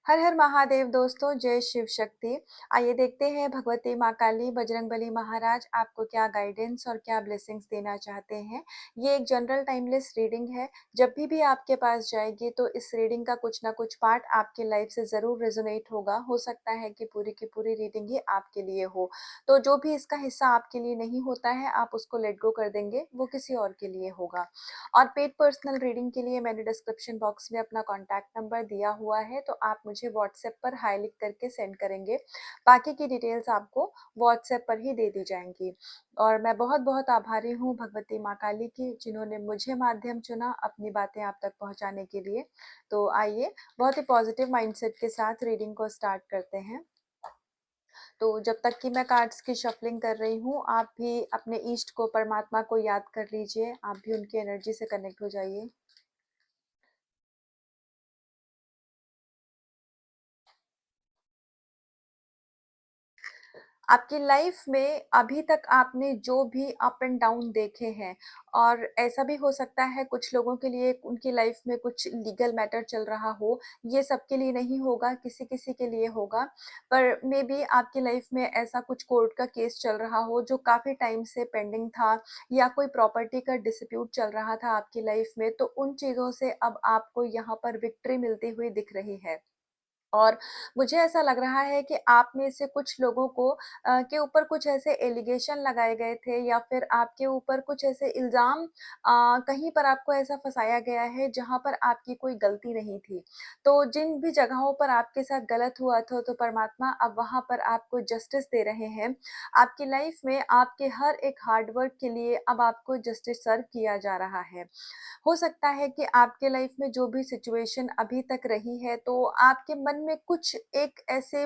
हर हर महादेव दोस्तों, जय शिव शक्ति। आइए देखते हैं भगवती माँ काली, बजरंगबली महाराज आपको क्या गाइडेंस और क्या ब्लेसिंग्स देना चाहते हैं। ये एक जनरल टाइमलेस रीडिंग है। जब भी आपके पास जाएगी तो इस रीडिंग का कुछ ना कुछ पार्ट आपकी लाइफ से ज़रूर रेजोनेट होगा। हो सकता है कि पूरी की पूरी रीडिंग ही आपके लिए हो। तो जो भी इसका हिस्सा आपके लिए नहीं होता है, आप उसको लेट गो कर देंगे, वो किसी और के लिए होगा। और पेड पर्सनल रीडिंग के लिए मैंने डिस्क्रिप्शन बॉक्स में अपना कॉन्टैक्ट नंबर दिया हुआ है, तो आप मुझे व्हाट्सएप पर हाई लिख करके सेंड करेंगे। बाकी की डिटेल्स आपको व्हाट्सएप पर ही दे दी जाएंगी। और मैं बहुत बहुत आभारी हूँ भगवती माँ काली की, जिन्होंने मुझे माध्यम चुना अपनी बातें आप तक पहुँचाने के लिए। तो आइए बहुत ही पॉजिटिव माइंडसेट के साथ रीडिंग को स्टार्ट करते हैं। तो जब तक कि मैं कार्ड्स की शफलिंग कर रही हूँ, आप भी अपने ईष्ट को, परमात्मा को याद कर लीजिए। आप भी उनकी एनर्जी से कनेक्ट हो जाइए। आपकी लाइफ में अभी तक आपने जो भी अप एंड डाउन देखे हैं, और ऐसा भी हो सकता है कुछ लोगों के लिए उनकी लाइफ में कुछ लीगल मैटर चल रहा हो। ये सबके लिए नहीं होगा, किसी किसी के लिए होगा। पर मे बी आपकी लाइफ में ऐसा कुछ कोर्ट का केस चल रहा हो जो काफ़ी टाइम से पेंडिंग था, या कोई प्रॉपर्टी का डिस्प्यूट चल रहा था आपकी लाइफ में, तो उन चीज़ों से अब आपको यहाँ पर विक्ट्री मिलती हुई दिख रही है। और मुझे ऐसा लग रहा है कि आप में से कुछ लोगों को के ऊपर कुछ ऐसे एलिगेशन लगाए गए थे, या फिर आपके ऊपर कुछ ऐसे इल्ज़ाम कहीं पर आपको ऐसा फँसाया गया है जहाँ पर आपकी कोई गलती नहीं थी। तो जिन भी जगहों पर आपके साथ गलत हुआ था, तो परमात्मा अब वहाँ पर आपको जस्टिस दे रहे हैं। आपकी लाइफ में आपके हर एक हार्ड वर्क के लिए अब आपको जस्टिस सर्व किया जा रहा है। हो सकता है कि आपके लाइफ में जो भी सिचुएशन अभी तक रही है, तो आपके मन में कुछ एक ऐसे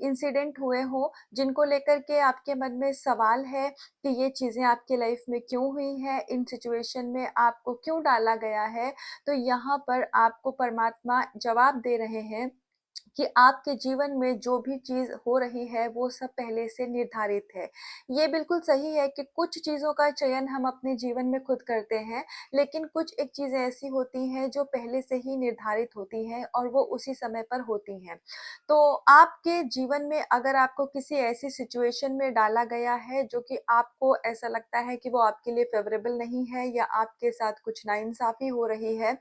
इंसिडेंट हुए हो जिनको लेकर के आपके मन में सवाल है कि ये चीज़ें आपके लाइफ में क्यों हुई है, इन सिचुएशन में आपको क्यों डाला गया है। तो यहाँ पर आपको परमात्मा जवाब दे रहे हैं कि आपके जीवन में जो भी चीज़ हो रही है वो सब पहले से निर्धारित है। ये बिल्कुल सही है कि कुछ चीज़ों का चयन हम अपने जीवन में खुद करते हैं, लेकिन कुछ एक चीज़ें ऐसी होती हैं जो पहले से ही निर्धारित होती हैं और वो उसी समय पर होती हैं। तो आपके जीवन में अगर आपको किसी ऐसी सिचुएशन में डाला गया है जो कि आपको ऐसा लगता है कि वो आपके लिए फ़ेवरेबल नहीं है, या आपके साथ कुछ नाइंसाफ़ी हो रही है,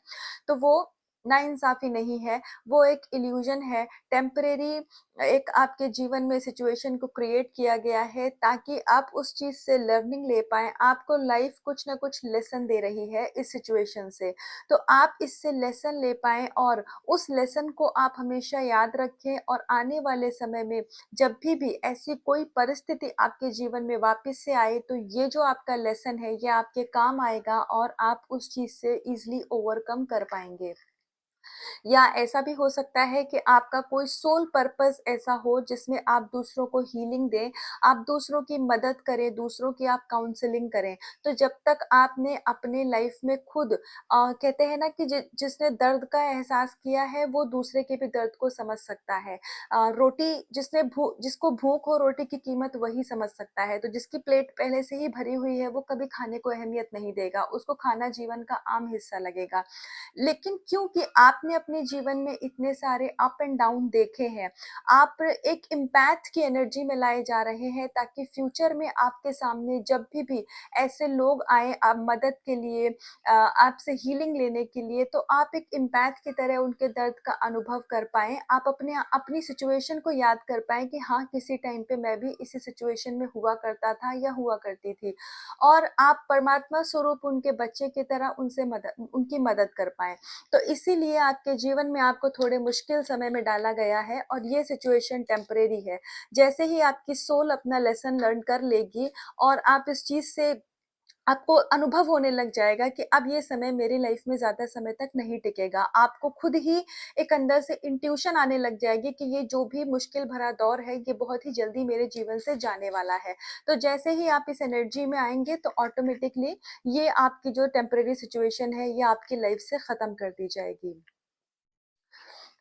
तो वो नाइंसाफ़ी नहीं है, वो एक इल्यूज़न है, टेम्परेरी एक आपके जीवन में सिचुएशन को क्रिएट किया गया है ताकि आप उस चीज़ से लर्निंग ले पाएँ। आपको लाइफ़ कुछ न कुछ लेसन दे रही है इस सिचुएशन से, तो आप इससे लेसन ले पाएँ और उस लेसन को आप हमेशा याद रखें, और आने वाले समय में जब भी ऐसी कोई परिस्थिति आपके जीवन में वापस से आए, तो ये जो आपका लेसन है, ये आपके काम आएगा और आप उस चीज़ से ईज़िली ओवरकम कर पाएँगे। या ऐसा भी हो सकता है कि आपका कोई सोल पर्पस ऐसा हो जिसमें आप दूसरों को हीलिंग दें, आप दूसरों की मदद करें, दूसरों की आप काउंसलिंग करें। तो जब तक आपने अपने लाइफ में खुद कहते हैं ना कि जिसने दर्द का एहसास किया है वो दूसरे के भी दर्द को समझ सकता है। रोटी जिसको भूख हो, रोटी की कीमत वही समझ सकता है। तो जिसकी प्लेट पहले से ही भरी हुई है वो कभी खाने को अहमियत नहीं देगा, उसको खाना जीवन का आम हिस्सा लगेगा। लेकिन क्योंकि आपने अपने जीवन में इतने सारे अप एंड डाउन देखे हैं, आप एक इम्पैथ की एनर्जी में लाए जा रहे हैं ताकि फ्यूचर में आपके सामने जब भी ऐसे लोग आए आप मदद के लिए, आपसे हीलिंग लेने के लिए, तो आप एक इम्पैथ की तरह उनके दर्द का अनुभव कर पाएँ। आप अपनी सिचुएशन को याद कर पाएँ कि हाँ, किसी टाइम पे मैं भी इसी सिचुएशन में हुआ करता था या हुआ करती थी, और आप परमात्मा स्वरूप उनके बच्चे की तरह उनकी मदद कर पाएँ। तो इसीलिए आपके जीवन में आपको थोड़े मुश्किल समय में डाला गया है, और ये सिचुएशन टेम्परेरी है। जैसे ही आपकी सोल अपना लेसन लर्न कर लेगी और आप इस चीज़ से आपको अनुभव होने लग जाएगा कि अब ये समय मेरी लाइफ में ज़्यादा समय तक नहीं टिकेगा। आपको खुद ही एक अंदर से इंट्यूशन आने लग जाएगी कि ये जो भी मुश्किल भरा दौर है, ये बहुत ही जल्दी मेरे जीवन से जाने वाला है। तो जैसे ही आप इस एनर्जी में आएँगे, तो ऑटोमेटिकली ये आपकी जो टेम्परेरी सिचुएशन है, ये आपकी लाइफ से ख़त्म कर दी जाएगी।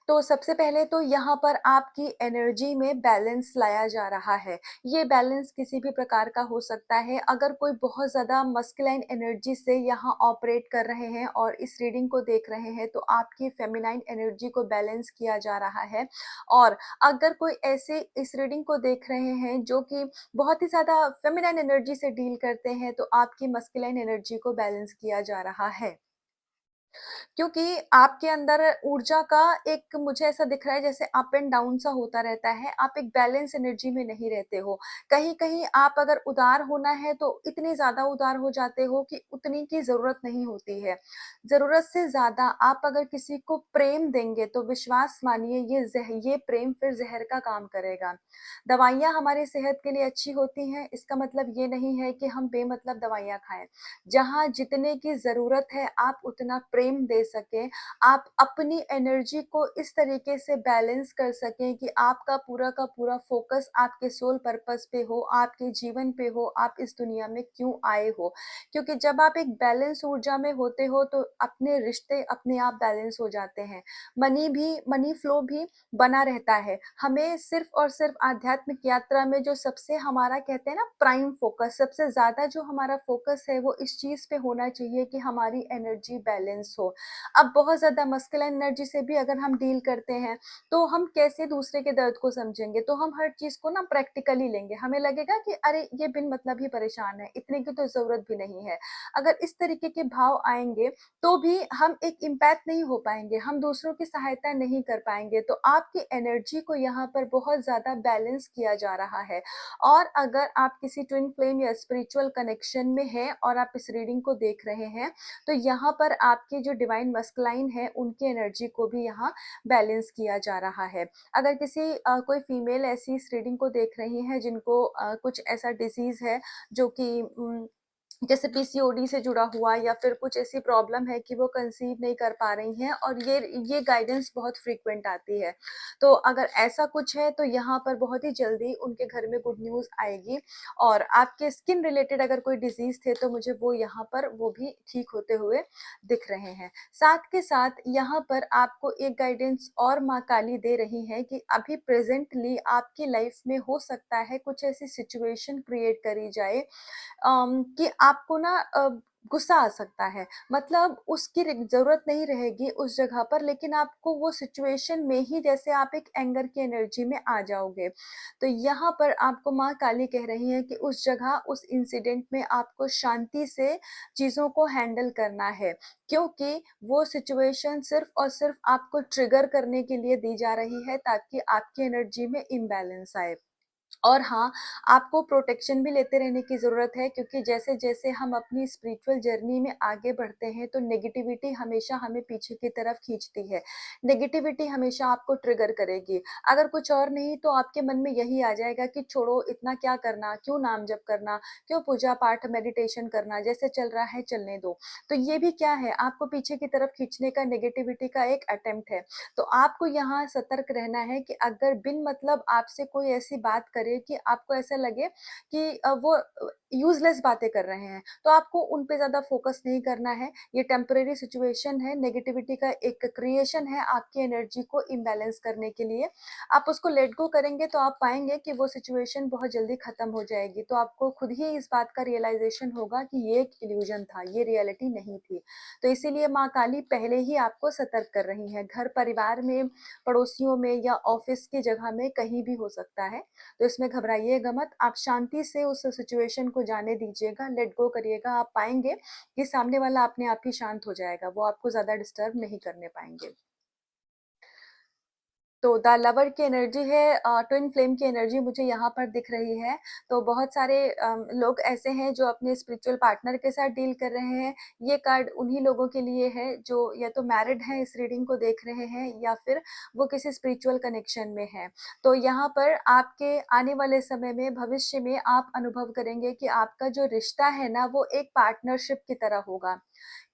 तो सबसे पहले तो यहाँ पर आपकी एनर्जी में बैलेंस लाया जा रहा है। ये बैलेंस किसी भी प्रकार का हो सकता है। अगर कोई बहुत ज़्यादा मस्कुलाइन एनर्जी से यहाँ ऑपरेट कर रहे हैं और इस रीडिंग को देख रहे हैं, तो आपकी फेमिनाइन एनर्जी को बैलेंस किया जा रहा है। और अगर कोई ऐसे इस रीडिंग को देख रहे हैं जो कि बहुत ही ज़्यादा फेमिनाइन एनर्जी से डील करते हैं, तो आपकी मस्कुलाइन एनर्जी को बैलेंस किया जा रहा है। क्योंकि आपके अंदर ऊर्जा का एक मुझे ऐसा दिख रहा है जैसे अप एंड डाउन सा होता रहता है, आप एक बैलेंस एनर्जी में नहीं रहते हो। कहीं-कहीं आप अगर उदार होना है तो इतने ज़्यादा उदार हो जाते हो कि उतनी की ज़रूरत नहीं होती है। ज़रूरत से ज़्यादा आप अगर किसी को प्रेम देंगे तो विश्वास मानिए ये प्रेम फिर ज़हर का काम करेगा। दवाइयाँ हमारी सेहत के लिए अच्छी होती हैं, इसका मतलब ये नहीं है कि हम बेमतलब दवाइयाँ खाएँ। जहाँ जितने की ज़रूरत है आप उतना प्रेम दे सकें, आप अपनी एनर्जी को इस तरीके से बैलेंस कर सकें कि आपका पूरा का पूरा फ़ोकस आपके सोल पर्पस पे हो, आपके जीवन पे हो, आप इस दुनिया में क्यों आए हो। क्योंकि जब आप एक बैलेंस ऊर्जा में होते हो तो अपने रिश्ते अपने आप बैलेंस हो जाते हैं। मनी फ्लो भी बना रहता है। हमें सिर्फ़ और सिर्फ़ आध्यात्मिक यात्रा में जो सबसे हमारा कहते हैं ना प्राइम फ़ोकस सबसे ज़्यादा जो हमारा फ़ोकस है वो इस चीज़ पे होना चाहिए कि हमारी एनर्जी बैलेंस हो। अब बहुत ज़्यादा मस्कुलाइन एनर्जी से भी अगर हम डील करते हैं, तो हम कैसे दूसरे के दर्द को समझेंगे? तो हम हर चीज़ को ना प्रैक्टिकली लेंगे। हमें लगेगा कि अरे! ये बिन मतलब ही परेशान है, इतने की तो ज़रूरत भी नहीं है। अगर इस तरीके के भाव आएँगे, तो भी हम एक इम्पैक्ट नहीं हो पाएँगे, हम दूसरों की सहायता नहीं कर पाएँगे। तो आपकी एनर्जी को यहाँ पर बहुत ज़्यादा बैलेंस किया जा रहा है। और अगर आप किसी ट्विन फ्लेम या स्पिरिचुअल कनेक्शन में हैं और आप इस रीडिंग को देख रहे हैं, तो यहाँ पर आपके जो डिवाइन मस्कुलाइन है, उनकी एनर्जी को भी यहाँ बैलेंस किया जा रहा है। अगर किसी कोई फीमेल ऐसी इस रीडिंग को देख रही हैं जिनको कुछ ऐसा डिज़ीज़ है जो कि जैसे पीसीओडी से जुड़ा हुआ या फिर कुछ ऐसी प्रॉब्लम है कि वो कंसीव नहीं कर पा रही हैं और ये गाइडेंस बहुत फ्रीक्वेंट आती है। तो अगर ऐसा कुछ है तो यहाँ पर बहुत ही जल्दी उनके घर में गुड न्यूज़ आएगी। और आपके स्किन रिलेटेड अगर कोई डिज़ीज़ थे तो मुझे वो यहाँ पर वो भी ठीक होते हुए दिख रहे हैं। साथ के साथ यहाँ पर आपको एक गाइडेंस और माँ काली दे रही हैं कि अभी प्रेज़ेंटली आपकी लाइफ़ में हो सकता है कुछ ऐसी सिचुएशन क्रिएट करी जाए कि आपको ना गुस्सा आ सकता है। मतलब उसकी ज़रूरत नहीं रहेगी उस जगह पर, लेकिन आपको वो सिचुएशन में ही जैसे आप एक एंगर की एनर्जी में आ जाओगे। तो यहाँ पर आपको माँ काली कह रही हैं कि उस जगह, उस इंसिडेंट में आपको शांति से चीज़ों को हैंडल करना है। क्योंकि वो सिचुएशन सिर्फ़ और सिर्फ़ आपको ट्रिगर करने के लिए दी जा रही है ताकि आपकी एनर्जी में इम्बैलेंस आए। और हाँ, आपको प्रोटेक्शन भी लेते रहने की ज़रूरत है, क्योंकि जैसे-जैसे हम अपनी स्पिरिचुअल जर्नी में आगे बढ़ते हैं, तो नेगेटिविटी हमेशा हमें पीछे की तरफ खींचती है। नेगेटिविटी हमेशा आपको ट्रिगर करेगी। अगर कुछ और नहीं तो आपके मन में यही आ जाएगा कि छोड़ो, इतना क्या करना, क्यों नाम जप करना, क्यों पूजा-पाठ, मेडिटेशन करना, जैसे चल रहा है चलने दो। तो ये भी क्या है, आपको पीछे की तरफ खींचने का नेगेटिविटी का एक अटेम्प्ट है। तो आपको यहाँ सतर्क रहना है कि अगर बिन मतलब आपसे कोई ऐसी बात करे कि आपको ऐसा लगे कि वो यूज़लेस बातें कर रहे हैं, तो आपको उन पे ज़्यादा फ़ोकस नहीं करना है। ये टेम्परेरी सिचुएशन है, नेगेटिविटी का एक क्रिएशन है आपकी एनर्जी को इम्बैलेंस करने के लिए। आप उसको लेट गो करेंगे तो आप पाएँगे कि वो सिचुएशन बहुत जल्दी खत्म हो जाएगी। तो आपको खुद ही इस बात का रियलाइज़ेशन होगा कि ये एक इल्यूज़न था, ये रियलिटी नहीं थी। तो इसीलिए माँ काली पहले ही आपको सतर्क कर रही हैं। घर परिवार में, पड़ोसियों में या ऑफ़िस की जगह में कहीं भी हो सकता है। तो इसमें घबराइएगा मत, आप शांति से उस सिचुएशन को जाने दीजिएगा, लेट गो करिएगा। आप पाएँगे कि सामने वाला अपने आप ही शांत हो जाएगा, वो आपको ज़्यादा डिस्टर्ब नहीं करने पाएँगे। तो द लवर की एनर्जी है, ट्विन फ्लेम की एनर्जी मुझे यहाँ पर दिख रही है। तो बहुत सारे लोग ऐसे हैं जो अपने स्पिरिचुअल पार्टनर के साथ डील कर रहे हैं। ये कार्ड उन्हीं लोगों के लिए है जो या तो मैरिड हैं, इस रीडिंग को देख रहे हैं, या फिर वो किसी स्पिरिचुअल कनेक्शन में हैं। तो यहाँ पर आपके आने वाले समय में, भविष्य में आप अनुभव करेंगे कि आपका जो रिश्ता है ना, वो एक पार्टनरशिप की तरह होगा।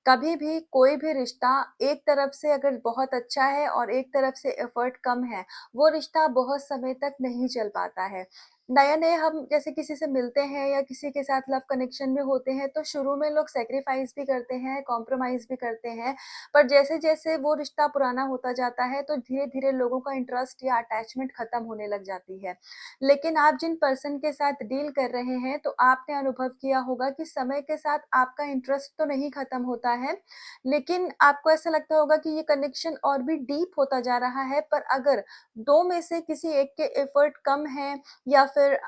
कभी भी कोई भी रिश्ता एक तरफ से अगर बहुत अच्छा है और एक तरफ से एफर्ट कम है, वो रिश्ता बहुत समय तक नहीं चल पाता है। नए-नए हम जैसे किसी से मिलते हैं या किसी के साथ लव कनेक्शन में होते हैं, तो शुरू में लोग सैक्रिफाइस भी करते हैं, कॉम्प्रोमाइज़ भी करते हैं। पर जैसे-जैसे वो रिश्ता पुराना होता जाता है, तो धीरे-धीरे लोगों का इंटरेस्ट या अटैचमेंट खत्म होने लग जाती है। लेकिन आप जिन पर्सन के साथ डील कर रहे हैं, तो आपने अनुभव किया होगा कि समय के साथ आपका इंटरेस्ट तो नहीं खत्म होता है, लेकिन आपको ऐसा लगता होगा कि ये कनेक्शन और भी डीप होता जा रहा है। पर अगर 2 में से किसी एक के एफर्ट कम है या फिर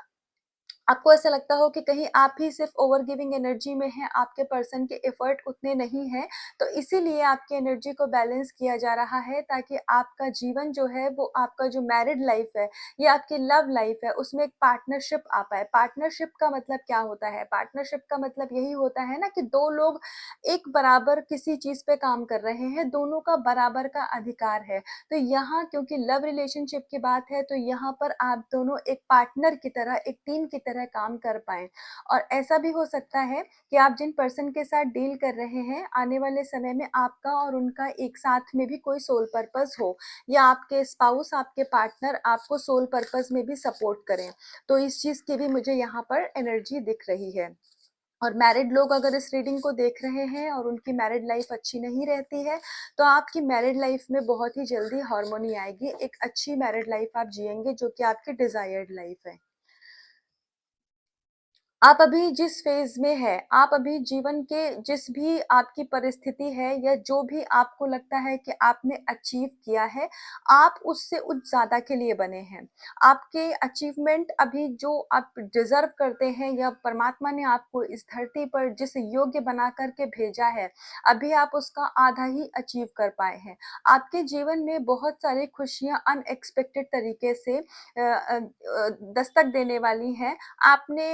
आपको ऐसा लगता हो कि कहीं आप ही सिर्फ़ ओवर गिविंग एनर्जी में हैं, आपके पर्सन के एफ़र्ट उतने नहीं हैं, तो इसीलिए आपकी एनर्जी को बैलेंस किया जा रहा है ताकि आपका जीवन जो है वो आपका जो मैरिड लाइफ़ है या आपकी लव लाइफ़ है उसमें एक पार्टनरशिप आ पाए। पार्टनरशिप का मतलब क्या होता है? पार्टनरशिप का मतलब यही होता है ना कि 2 लोग एक बराबर किसी चीज़ पे काम कर रहे हैं, दोनों का बराबर का अधिकार है। तो यहाँ क्योंकि लव रिलेशनशिप की बात है तो यहाँ पर आप दोनों एक पार्टनर की तरह, एक टीम की तरह काम कर पाएँ। और ऐसा भी हो सकता है कि आप जिन पर्सन के साथ डील कर रहे हैं, आने वाले समय में आपका और उनका एक साथ में भी कोई सोल पर्पस हो या आपके स्पाउस, आपके पार्टनर आपको सोल पर्पस में भी सपोर्ट करें। तो इस चीज़ की भी मुझे यहाँ पर एनर्जी दिख रही है। और मैरिड लोग अगर इस रीडिंग को देख रहे हैं और उनकी मैरिड लाइफ अच्छी नहीं रहती है, तो आपकी मैरिड लाइफ में बहुत ही जल्दी हार्मोनी आएगी। एक अच्छी मैरिड लाइफ आप जिएँगे जो कि आपकी डिज़ायर्ड लाइफ है। आप अभी जिस फ़ेज़ में हैं, आप अभी जीवन के जिस भी आपकी परिस्थिति है या जो भी आपको लगता है कि आपने अचीव किया है, आप उससे उच ज़्यादा के लिए बने हैं। आपके अचीवमेंट अभी जो आप डिज़र्व करते हैं या परमात्मा ने आपको इस धरती पर जिस योग्य बना कर के भेजा है, अभी आप उसका आधा ही अचीव कर पाए हैं। आपके जीवन में बहुत सारी खुशियाँ अनएक्सपेक्टेड तरीके से दस्तक देने वाली हैं। आपने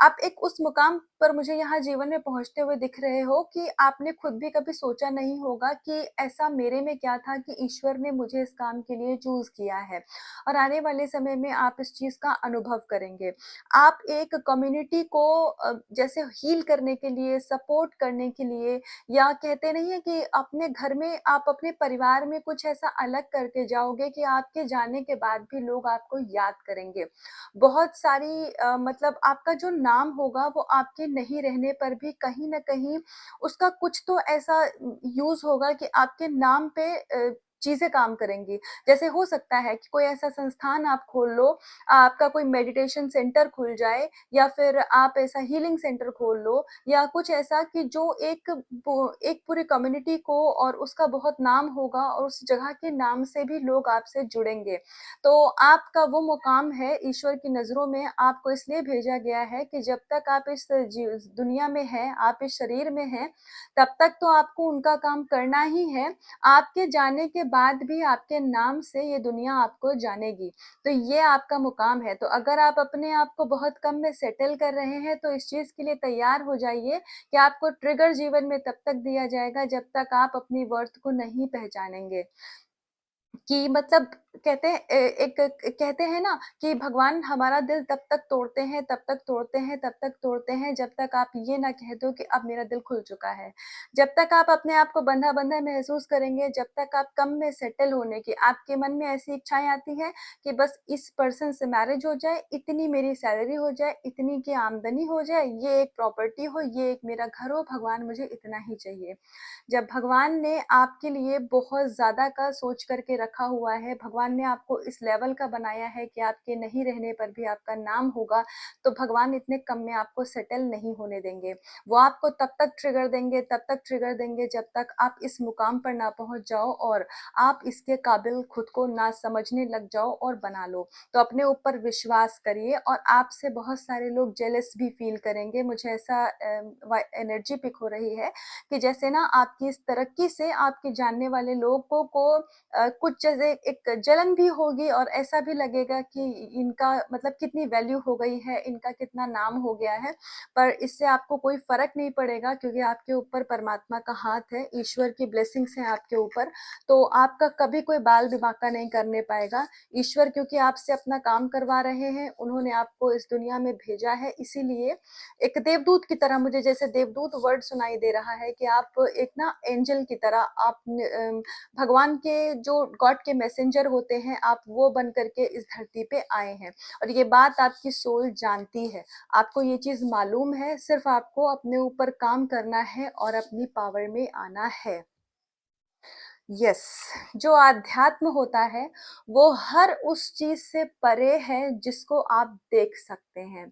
आप एक उस मुकाम पर मुझे यहाँ जीवन में पहुँचते हुए दिख रहे हो कि आपने खुद भी कभी सोचा नहीं होगा कि ऐसा मेरे में क्या था कि ईश्वर ने मुझे इस काम के लिए चूज़ किया है। और आने वाले समय में आप इस चीज़ का अनुभव करेंगे। आप एक कम्युनिटी को जैसे हील करने के लिए, सपोर्ट करने के लिए या कहते नहीं है कि अपने घर में आप अपने परिवार में कुछ ऐसा अलग करके जाओगे कि आपके जाने के बाद भी लोग आपको याद करेंगे। बहुत सारी मतलब आपका जो नाम होगा वो आपके नहीं रहने पर भी कहीं न कहीं उसका कुछ तो ऐसा यूज़ होगा कि आपके नाम पे चीज़ें काम करेंगी। जैसे हो सकता है कि कोई ऐसा संस्थान आप खोल लो, आपका कोई मेडिटेशन सेंटर खुल जाए या फिर आप ऐसा हीलिंग सेंटर खोल लो या कुछ ऐसा कि जो एक पूरी कम्युनिटी को और उसका बहुत नाम होगा और उस जगह के नाम से भी लोग आपसे जुड़ेंगे। तो आपका वो मुकाम है ईश्वर की नज़रों में आपको इसलिए भेजा गया है कि जब तक आप इस दुनिया में हैं, आप इस शरीर में हैं, तब तक तो आपको उनका काम करना ही है। आपके जाने के बाद भी आपके नाम से ये दुनिया आपको जानेगी। तो ये आपका मुकाम है। तो अगर आप अपने आप को बहुत कम में सेटल कर रहे हैं, तो इस चीज़ के लिए तैयार हो जाइए कि आपको ट्रिगर जीवन में तब तक दिया जाएगा जब तक आप अपनी वर्थ को नहीं पहचानेंगे। कि मतलब कहते हैं एक कहते हैं ना कि भगवान हमारा दिल तब तक तोड़ते हैं जब तक आप ये ना कह दो कि अब मेरा दिल खुल चुका है। जब तक आप अपने आप को बंधा-बंधा महसूस करेंगे, जब तक आप कम में सेटल होने की आपके मन में ऐसी इच्छाएँ आती हैं कि बस इस पर्सन से मैरिज हो जाए, इतनी मेरी सैलरी हो जाए, इतनी की आमदनी हो जाए, ये एक प्रॉपर्टी हो, ये एक मेरा घर हो, भगवान मुझे इतना ही चाहिए। जब भगवान ने आपके लिए बहुत ज़्यादा का सोच करके रखा हुआ है, भगवान ने आपको इस लेवल का बनाया है कि आपके नहीं रहने पर भी आपका नाम होगा, तो भगवान इतने कम में आपको सेटल नहीं होने देंगे। वो आपको तब तक ट्रिगर देंगे जब तक आप इस मुकाम पर ना पहुँच जाओ और आप इसके काबिल खुद को ना समझने लग जाओ और बना लो। तो अपने ऊपर विश्वास करिए और आपसे बहुत सारे लोग जेलस भी फ़ील करेंगे। मुझे ऐसा एनर्जी पिक हो रही है कि जैसे ना आपकी इस तरक्की से आपके जानने वाले लोगों को कुछ जैसे एक जलन भी होगी और ऐसा भी लगेगा कि इनका मतलब कितनी वैल्यू हो गई है, इनका कितना नाम हो गया है। पर इससे आपको कोई फ़र्क नहीं पड़ेगा क्योंकि आपके ऊपर परमात्मा का हाथ है, ईश्वर की ब्लेसिंग्स हैं आपके ऊपर, तो आपका कभी कोई बाल-बेबाका नहीं करने पाएगा। ईश्वर क्योंकि आपसे अपना काम करवा रहे हैं, उन्होंने आपको इस दुनिया में भेजा है, इसीलिए एक देवदूत की तरह मुझे जैसे देवदूत वर्ड सुनाई दे रहा है कि आप एक ना एंजल की तरह आप भगवान के जो गॉड के मैसेंजर होते हैं, आप वो बन कर के इस धरती पे आए हैं और ये बात आपकी सोल जानती है। आपको ये चीज़ मालूम है, सिर्फ़ आपको अपने ऊपर काम करना है और अपनी पावर में आना है। यस, जो आध्यात्म होता है, वो हर उस चीज़ से परे है जिसको आप देख सकते हैं।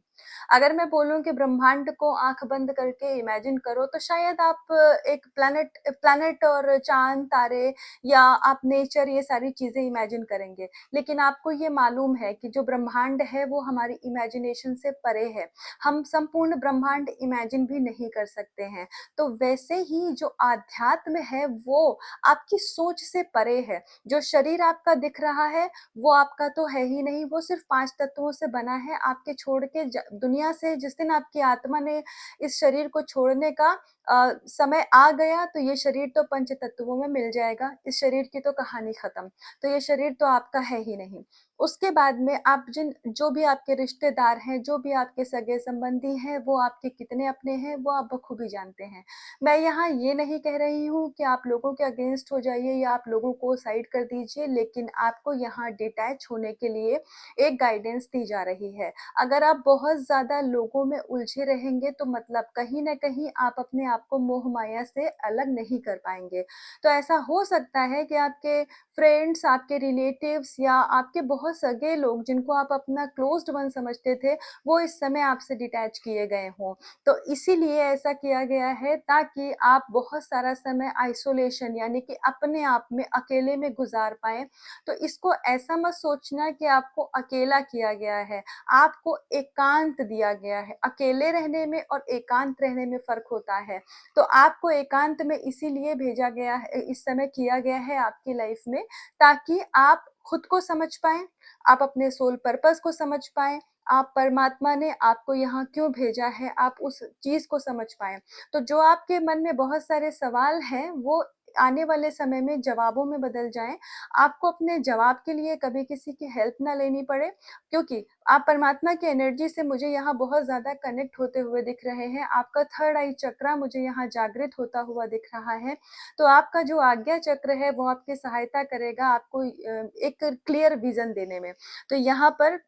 अगर मैं बोलूँ कि ब्रह्मांड को आँख बंद करके इमेजिन करो, तो शायद आप एक प्लैनेट प्लैनेट और चाँद, तारे या आप नेचर ये सारी चीज़ें इमेजिन करेंगे। लेकिन आपको ये मालूम है कि जो ब्रह्मांड है, वो हमारी इमेजिनेशन से परे है। हम संपूर्ण ब्रह्मांड इमेजिन भी नहीं कर सकते हैं। तो वैसे ही जो आध्यात्म है, वो आपकी सोच से परे है। जो शरीर आपका दिख रहा है, वो आपका तो है ही नहीं, वो सिर्फ़ 5 तत्वों से बना है। आपके छोड़ के दुनिया से जिस दिन आपकी आत्मा ने इस शरीर को छोड़ने का समय आ गया, तो ये शरीर तो पंच तत्वों में मिल जाएगा। इस शरीर की तो कहानी खत्म। तो ये शरीर तो आपका है ही नहीं। उसके बाद में आप जो भी आपके रिश्तेदार हैं, जो भी आपके सगे-संबंधी हैं, वो आपके कितने अपने हैं, वो आप बखूबी जानते हैं। मैं यहाँ ये नहीं कह रही हूँ कि आप लोगों के अगेंस्ट हो जाइए या आप लोगों को साइड कर दीजिए, लेकिन आपको यहाँ डिटैच होने के लिए एक गाइडेंस दी जा रही है। अगर आप बहुत ज़्यादा लोगों में उलझे रहेंगे, तो मतलब कहीं न कहीं आप अपने आप को मोह-माया से अलग नहीं कर पाएँगे। तो ऐसा हो सकता है कि आपके फ्रेंड्स, आपके रिलेटिव्स या आपके बहुत सगे लोग जिनको आप अपना क्लोज़्ड वन समझते थे, वो इस समय आपसे डिटैच किए गए हों। तो इसीलिए ऐसा किया गया है ताकि आप बहुत सारा समय आइसोलेशन यानी कि अपने आप में अकेले में गुज़ार पाएँ। तो इसको ऐसा मत सोचना कि आपको अकेला किया गया है, आपको एकांत दिया गया है। अकेले रहने में और एकांत रहने में फ़र्क होता है। तो आपको एकांत में इसीलिए भेजा गया है, इस समय किया गया है आपकी लाइफ़ में, ताकि आप खुद को समझ पाएँ, आप अपने सोल पर्पस को समझ पाएँ, आप परमात्मा ने आपको यहाँ क्यों भेजा है, आप उस चीज़ को समझ पाएँ। तो जो आपके मन में बहुत सारे सवाल हैं, वो आने वाले समय में जवाबों में बदल जाएँ। आपको अपने जवाब के लिए कभी किसी की हेल्प ना लेनी पड़े, क्योंकि आप परमात्मा की एनर्जी से मुझे यहाँ बहुत ज़्यादा कनेक्ट होते हुए दिख रहे हैं। आपका थर्ड आई चक्रा मुझे यहाँ जागृत होता हुआ दिख रहा है। तो आपका जो आज्ञा चक्र है, वो आपकी सहायता करेगा आपको एक क्लियर विज़न देने में। तो यहाँ पर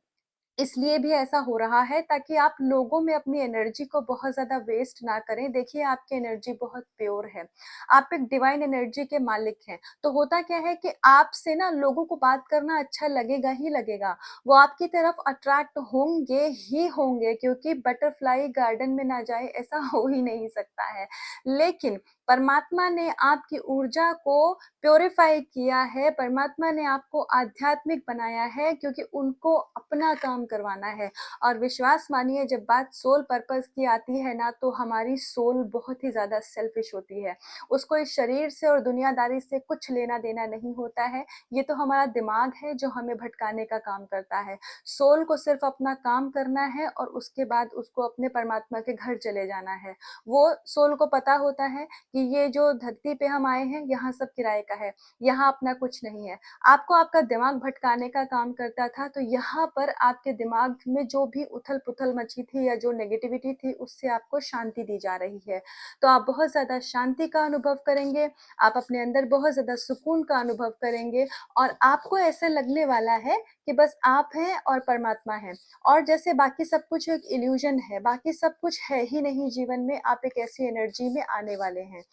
इसलिए भी ऐसा हो रहा है ताकि आप लोगों में अपनी एनर्जी को बहुत ज़्यादा वेस्ट ना करें। देखिए, आपकी एनर्जी बहुत प्योर है। आप एक डिवाइन एनर्जी के मालिक हैं। तो होता क्या है कि आपसे ना लोगों को बात करना अच्छा लगेगा ही लगेगा। वो आपकी तरफ अट्रैक्ट होंगे ही होंगे, क्योंकि बटरफ्लाई गार्डन में ना जाए ऐसा हो ही नहीं सकता है। लेकिन परमात्मा ने आपकी ऊर्जा को प्यूरिफाई किया है, परमात्मा ने आपको आध्यात्मिक बनाया है, क्योंकि उनको अपना काम करवाना है। और विश्वास मानिए, जब बात सोल पर्पस की आती है ना, तो हमारी सोल बहुत ही ज़्यादा सेल्फिश होती है। उसको इस शरीर से और दुनियादारी से कुछ लेना-देना नहीं होता है। ये तो हमारा दिमाग है जो हमें भटकाने का काम करता है। सोल को सिर्फ़ अपना काम करना है और उसके बाद उसको अपने परमात्मा के घर चले जाना है। वो सोल को पता होता है कि ये जो धरती पे हम आए हैं, यहाँ सब किराए का है, यहाँ अपना कुछ नहीं है। आपको आपका दिमाग भटकाने का काम करता था, तो यहाँ पर आपके दिमाग में जो भी उथल-पुथल मची थी या जो नेगेटिविटी थी, उससे आपको शांति दी जा रही है। तो आप बहुत ज़्यादा शांति का अनुभव करेंगे, आप अपने अंदर बहुत ज़्यादा सुकून का अनुभव करेंगे और आपको ऐसा लगने वाला है कि बस आप हैं और परमात्मा है। और जैसे बाकी सब कुछ एक इल्यूज़न है, बाकी सब कुछ है ही नहीं जीवन में, आप एक ऐसी एनर्जी में आने वाले हैं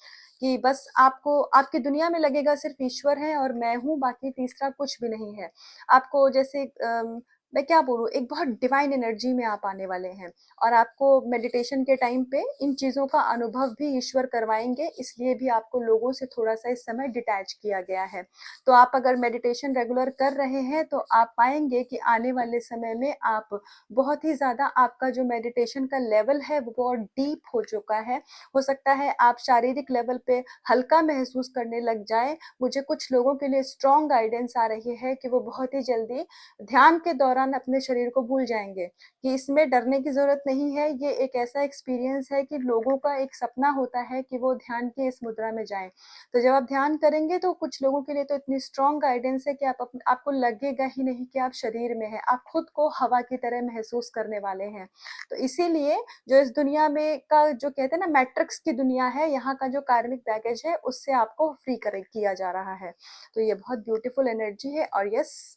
कि बस आपको आपकी दुनिया में लगेगा सिर्फ़ ईश्वर है और मैं हूँ, बाकी तीसरा कुछ भी नहीं है। आपको जैसे मैं क्या बोलूँ, एक बहुत डिवाइन एनर्जी में आप आने वाले हैं और आपको मेडिटेशन के टाइम पे इन चीज़ों का अनुभव भी ईश्वर करवाएँगे, इसलिए भी आपको लोगों से थोड़ा-सा इस समय डिटैच किया गया है। तो आप अगर मेडिटेशन रेगुलर कर रहे हैं, तो आप पाएँगे कि आने वाले समय में आप बहुत ही ज़्यादा, आपका जो मेडिटेशन का लेवल है, वो बहुत डीप हो चुका है। हो सकता है आप शारीरिक लेवल पे हल्का महसूस करने लग जाएँ। मुझे कुछ लोगों के लिए स्ट्रॉन्ग गाइडेंस आ रही है कि वो बहुत ही जल्दी ध्यान के दौरान दौरान अपने शरीर को भूल जाएँगे कि इसमें डरने की ज़रूरत नहीं है। ये एक ऐसा एक्सपीरियंस है कि लोगों का एक सपना होता है कि वो ध्यान की इस मुद्रा में जाएँ। तो जब आप ध्यान करेंगे तो कुछ लोगों के लिए तो इतनी स्ट्रॉन्ग गाइडेंस है कि आपको लगेगा ही नहीं कि आप शरीर में हैं। आप खुद को हवा की तरह महसूस करने वाले हैं। तो इसीलिए जो इस दुनिया में का जो कहते हैं ना मैट्रिक्स की दुनिया है, यहाँ का जो कार्मिक बैगेज है उससे आपको फ्री कर किया जा रहा है। तो ये बहुत ब्यूटीफुल एनर्जी है और यस,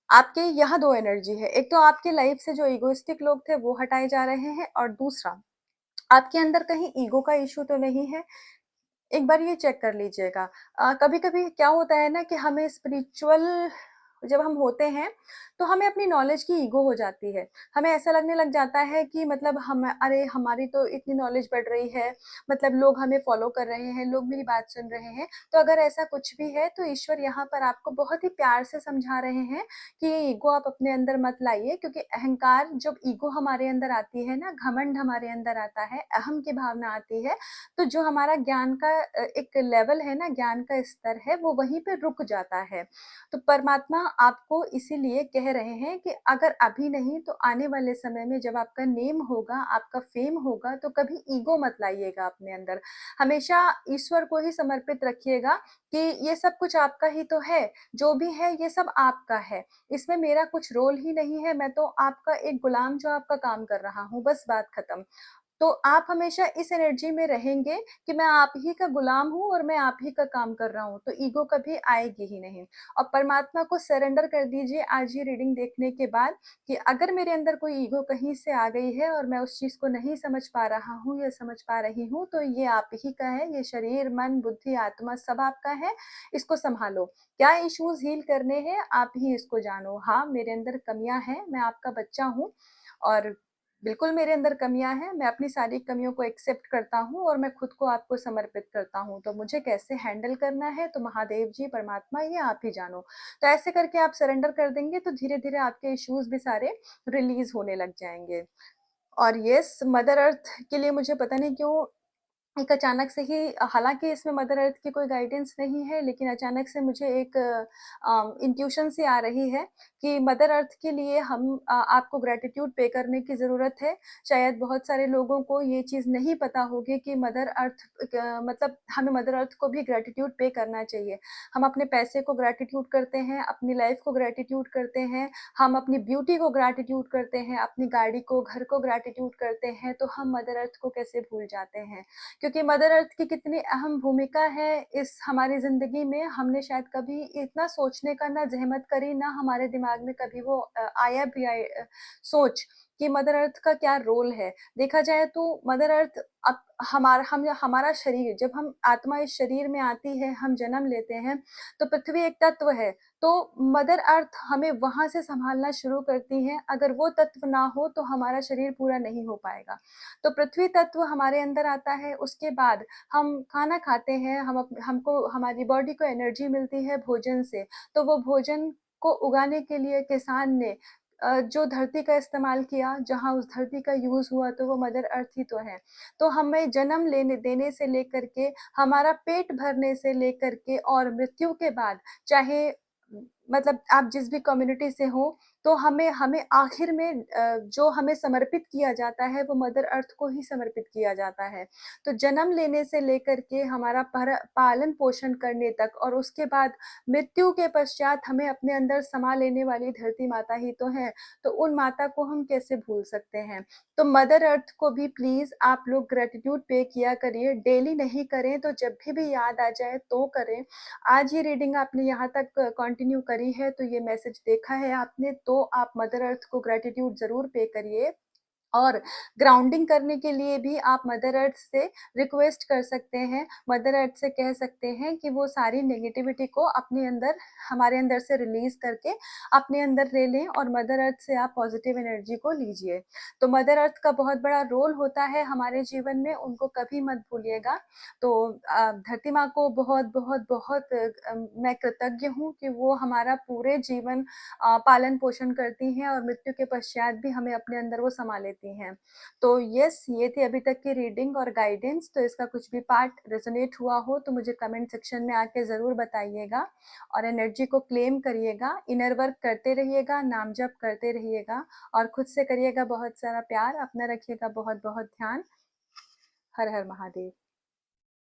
आपके यहाँ 2 एनर्जी है। एक तो आपकी लाइफ से जो इगोइस्टिक लोग थे वो हटाए जा रहे हैं और दूसरा आपके अंदर कहीं ईगो का इश्यू तो नहीं है। एक बार ये चेक कर लीजिएगा। कभी-कभी क्या होता है ना कि हमें स्पिरिचुअल जब हम होते हैं, तो हमें अपनी नॉलेज की ईगो हो जाती है। हमें ऐसा लगने लग जाता है कि मतलब हम अरे! हमारी तो इतनी नॉलेज बढ़ रही है, मतलब लोग हमें फ़ॉलो कर रहे हैं, लोग मेरी बात सुन रहे हैं। तो अगर ऐसा कुछ भी है, तो ईश्वर यहाँ पर आपको बहुत ही प्यार से समझा रहे हैं कि ये ईगो आप अपने अंदर मत लाइए, क्योंकि अहंकार जब ईगो हमारे अंदर आती है ना, घमंड हमारे अंदर आता है, अहम की भावना आती है, तो जो हमारा ज्ञान का एक लेवल है ना, ज्ञान का स्तर है, वो वहीं पे रुक जाता है। तो परमात्मा आपको इसीलिए कह रहे हैं कि अगर अभी नहीं तो आने वाले समय में जब आपका नेम होगा, आपका फेम होगा, तो कभी ईगो मत लाइएगा अपने अंदर। हमेशा ईश्वर को ही समर्पित रखिएगा कि ये सब कुछ आपका ही तो है, जो भी है ये सब आपका है। इसमें मेरा कुछ रोल ही नहीं है, मैं तो आपका एक गुलाम जो आपका काम कर रहा हूँ, बस बात खत्म। तो आप हमेशा इस एनर्जी में रहेंगे कि मैं आप ही का गुलाम हूँ और मैं आप ही का काम कर रहा हूँ, तो ईगो कभी आएगी ही नहीं। और परमात्मा को सरेंडर कर दीजिए आज ये रीडिंग देखने के बाद कि अगर मेरे अंदर कोई ईगो कहीं से आ गई है और मैं उस चीज़ को नहीं समझ पा रहा हूँ या समझ पा रही हूँ, तो ये आप ही का है, ये शरीर, मन, बुद्धि, आत्मा सब आपका है, इसको सँभालो। क्या इश्यूज़ हील करने हैं, आप ही इसको जानो। हाँ, मेरे अंदर कमियाँ हैं, मैं आपका बच्चा हूँ और बिल्कुल मेरे अंदर कमियाँ हैं, मैं अपनी सारी कमियों को एक्सेप्ट करता हूँ और मैं खुद को आपको समर्पित करता हूँ। तो मुझे कैसे हैंडल करना है तो महादेव जी, परमात्मा ये आप ही जानो। तो ऐसे करके आप सरेंडर कर देंगे तो धीरे-धीरे आपके इश्यूज़ भी सारे रिलीज़ होने लग जाएँगे। और येस, मदर अर्थ के लिए मुझे पता नहीं क्यों एक अचानक से ही हालाँकि इसमें मदर अर्थ की कोई गाइडेंस नहीं है, लेकिन अचानक से मुझे एक इंट्यूशन सी आ रही है कि मदर अर्थ के लिए आपको ग्रैटिट्यूड पे करने की ज़रूरत है। शायद बहुत सारे लोगों को ये चीज़ नहीं पता होगी कि मदर अर्थ मतलब हमें मदर अर्थ को भी ग्रैटिट्यूड पे करना चाहिए। हम अपने पैसे को ग्रैटिट्यूड करते हैं, अपनी लाइफ़ को ग्रैटिट्यूड करते हैं, हम अपनी ब्यूटी को ग्रैटिट्यूड करते हैं, अपनी गाड़ी को, घर को ग्रैटिट्यूड करते हैं, तो हम मदर अर्थ को कैसे भूल जाते हैं। क्योंकि मदर अर्थ की कितनी अहम भूमिका है इस हमारी ज़िंदगी में, हमने शायद कभी इतना सोचने का ना ज़हमत करी, ना हमारे दिमाग में कभी वो आया भी सोच कि मदर अर्थ का क्या रोल है। देखा जाए तो मदर अर्थ अब हमारा शरीर, जब हम आत्मा इस शरीर में आती है, हम जन्म लेते हैं, तो पृथ्वी एक तत्व है, तो मदर अर्थ हमें वहाँ से सँभालना शुरू करती हैं। अगर वो तत्व ना हो, तो हमारा शरीर पूरा नहीं हो पाएगा। तो पृथ्वी तत्व हमारे अंदर आता है, उसके बाद हम खाना खाते हैं, हमको हमारी बॉडी को एनर्जी मिलती है भोजन से, तो वो भोजन को उगाने के लिए किसान ने जो धरती का इस्तेमाल किया, जहाँ उस धरती का यूज़ हुआ, तो वो मदर अर्थ ही तो है। तो हमें जन्म लेने देने से लेकर के, हमारा पेट भरने से लेकर के और मृत्यु के बाद, चाहे मतलब आप जिस भी कम्युनिटी से हो, तो हमें हमें आखिर में जो हमें समर्पित किया जाता है, वो मदर अर्थ को ही समर्पित किया जाता है। तो जन्म लेने से लेकर के हमारा पालन-पोषण करने तक और उसके बाद मृत्यु के पश्चात हमें अपने अंदर समा लेने वाली धरती माता ही तो है, तो उन माता को हम कैसे भूल सकते हैं। तो मदर अर्थ को भी प्लीज़ आप लोग ग्रैटिट्यूड पे किया करिए, डेली नहीं करें तो जब भी याद आ जाए तो करें। आज ये रीडिंग आपने यहाँ तक कंटिन्यू करी है, तो ये मैसेज देखा है आपने, तो आप मदर अर्थ को ग्रैटिट्यूड ज़रूर पे करिए। और ग्राउंडिंग करने के लिए भी आप मदर अर्थ से रिक्वेस्ट कर सकते हैं, मदर अर्थ से कह सकते हैं कि वो सारी नेगेटिविटी को अपने अंदर हमारे अंदर से रिलीज़ करके अपने अंदर ले लें और मदर अर्थ से आप पॉज़िटिव एनर्जी को लीजिए। तो मदर अर्थ का बहुत बड़ा रोल होता है हमारे जीवन में, उनको कभी मत भूलिएगा। तो धरती माँ को बहुत मैं कृतज्ञ हूँ कि वो हमारा पूरे जीवन पालन-पोषण करती हैं और मृत्यु के पश्चात भी हमें अपने अंदर वो सँमा लेती देती हैं। तो यस, ये थी अभी तक की रीडिंग और गाइडेंस। तो इसका कुछ भी पार्ट रेजोनेट हुआ हो तो मुझे कमेंट सेक्शन में आके ज़रूर बताइएगा और एनर्जी को क्लेम करिएगा, इनर वर्क करते रहिएगा, नाम जप करते रहिएगा और खुद से करिएगा बहुत सारा प्यार। अपना रखिएगा बहुत बहुत ध्यान। हर हर महादेव।